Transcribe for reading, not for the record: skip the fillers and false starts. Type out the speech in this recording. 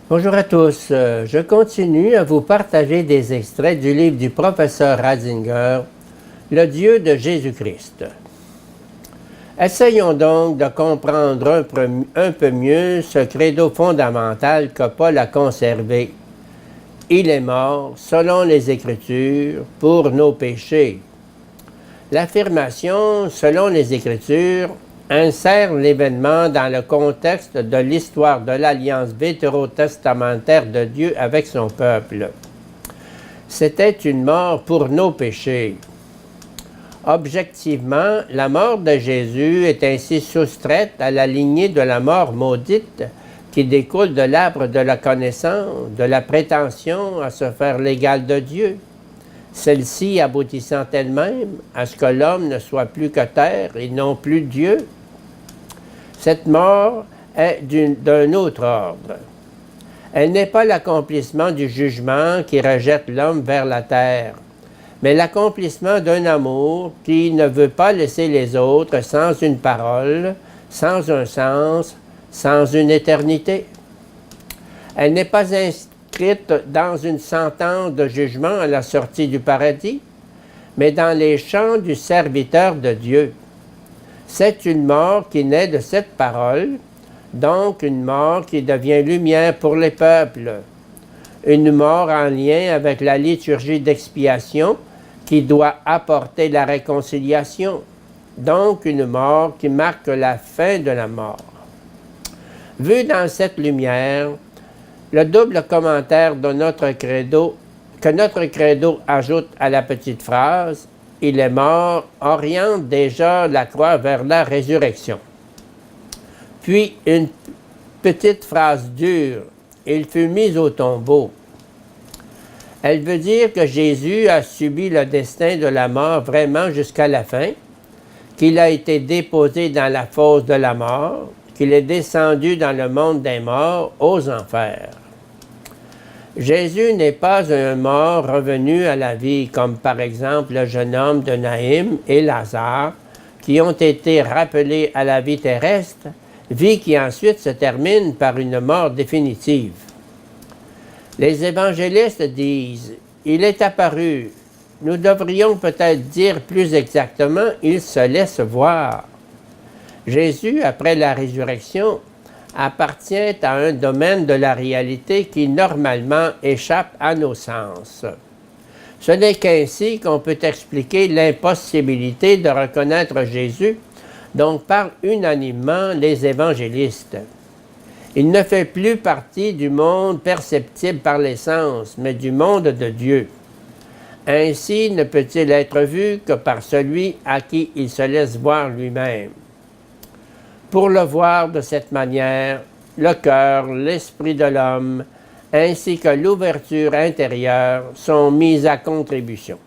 Bonjour à tous. Je continue à vous partager des extraits du livre du professeur Ratzinger, Le Dieu de Jésus-Christ. Essayons donc de comprendre un peu mieux ce credo fondamental que Paul a conservé. Il est mort, selon les Écritures, pour nos péchés. L'affirmation « selon les Écritures » insère l'événement dans le contexte de l'histoire de l'alliance vétérotestamentaire de Dieu avec son peuple. C'était une mort pour nos péchés. Objectivement, la mort de Jésus est ainsi soustraite à la lignée de la mort maudite qui découle de l'arbre de la connaissance, de la prétention à se faire l'égal de Dieu. Celle-ci aboutissant elle-même à ce que l'homme ne soit plus que terre et non plus Dieu. Cette mort est d'un autre ordre. Elle n'est pas l'accomplissement du jugement qui rejette l'homme vers la terre, mais l'accomplissement d'un amour qui ne veut pas laisser les autres sans une parole, sans un sens, sans une éternité. Elle n'est pas inscrite dans une sentence de jugement à la sortie du paradis, mais dans les chants du serviteur de Dieu. C'est une mort qui naît de cette parole, donc une mort qui devient lumière pour les peuples. Une mort en lien avec la liturgie d'expiation qui doit apporter la réconciliation, donc une mort qui marque la fin de la mort. Vu dans cette lumière, le double commentaire de notre credo, que notre credo ajoute à la petite phrase « Il est mort » oriente déjà la croix vers la résurrection. Puis une petite phrase dure « Il fut mis au tombeau ». Elle veut dire que Jésus a subi le destin de la mort vraiment jusqu'à la fin, qu'il a été déposé dans la fosse de la mort, qu'il est descendu dans le monde des morts, aux enfers. Jésus n'est pas un mort revenu à la vie, comme par exemple le jeune homme de Naïm et Lazare, qui ont été rappelés à la vie terrestre, vie qui ensuite se termine par une mort définitive. Les évangélistes disent « Il est apparu ». Nous devrions peut-être dire plus exactement « Il se laisse voir ». Jésus, après la résurrection, appartient à un domaine de la réalité qui normalement échappe à nos sens. Ce n'est qu'ainsi qu'on peut expliquer l'impossibilité de reconnaître Jésus dont parlent unanimement les évangélistes. Il ne fait plus partie du monde perceptible par les sens, mais du monde de Dieu. Ainsi ne peut-il être vu que par celui à qui il se laisse voir lui-même. Pour le voir de cette manière, le cœur, l'esprit de l'homme, ainsi que l'ouverture intérieure sont mis à contribution.